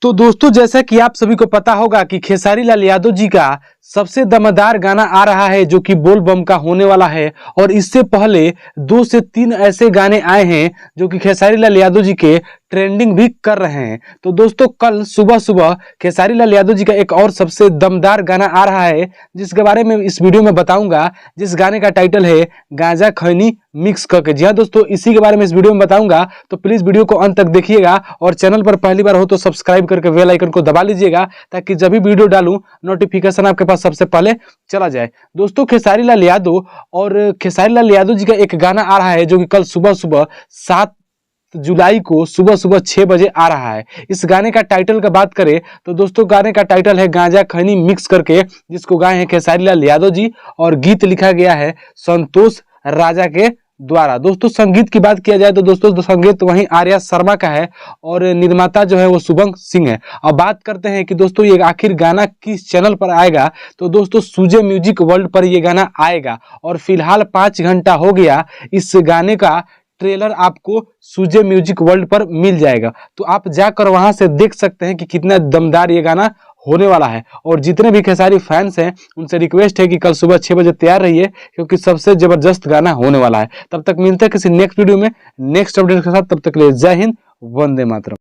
तो दोस्तों, जैसा कि आप सभी को पता होगा कि खेसारी लाल यादव जी का सबसे दमदार गाना आ रहा है जो कि बोल बम का होने वाला है। और इससे पहले 2 से 3 ऐसे गाने आए हैं जो कि खेसारी लाल यादव जी के ट्रेंडिंग भी कर रहे हैं। तो दोस्तों, कल सुबह सुबह खेसारी लाल यादव जी का एक और सबसे दमदार गाना आ रहा है जिसके बारे में इस वीडियो में बताऊंगा, जिस गाने का टाइटल है गांजा खैनी मिक्स करके। जी हाँ दोस्तों, इसी के बारे में इस वीडियो में बताऊंगा, तो प्लीज वीडियो को अंत तक देखिएगा और चैनल पर पहली बार हो तो सब्सक्राइब करके बेल आइकन को दबा लीजिएगा ताकि जब भी वीडियो डालूं नोटिफिकेशन आपके पास सबसे पहले चला जाए। दोस्तों, खेसारी लाल यादव जी का एक गाना आ रहा है जो कि कल सुबह सुबह 7 जुलाई को सुबह सुबह 6 बजे आ रहा है। इस गाने का टाइटल का बात करें तो दोस्तों, गाने का टाइटल है गांजा खैनी मिक्स करके, जिसको गाए हैं खेसारी लाल यादव जी और गीत लिखा गया है संतोष राजा के द्वारा। दोस्तों, संगीत की बात किया जाए तो दोस्तों संगीत वहीं आर्या शर्मा का है और निर्माता जो है वो शुभम सिंह है। अब बात करते हैं कि दोस्तों ये आखिर गाना किस चैनल पर आएगा, तो दोस्तों सुजे म्यूजिक वर्ल्ड पर ये गाना आएगा और फिलहाल 5 घंटा हो गया इस गाने का ट्रेलर आपको सुजे म्यूजिक वर्ल्ड पर मिल जाएगा। तो आप जाकर वहां से देख सकते हैं कि कितना दमदार ये गाना होने वाला है। और जितने भी खेसारी फैंस हैं उनसे रिक्वेस्ट है कि कल सुबह 6 बजे तैयार रहिए क्योंकि सबसे जबरदस्त गाना होने वाला है। तब तक मिलते हैं किसी नेक्स्ट वीडियो में नेक्स्ट अपडेट के साथ। तब तक के लिए जय हिंद, वंदे मातरम।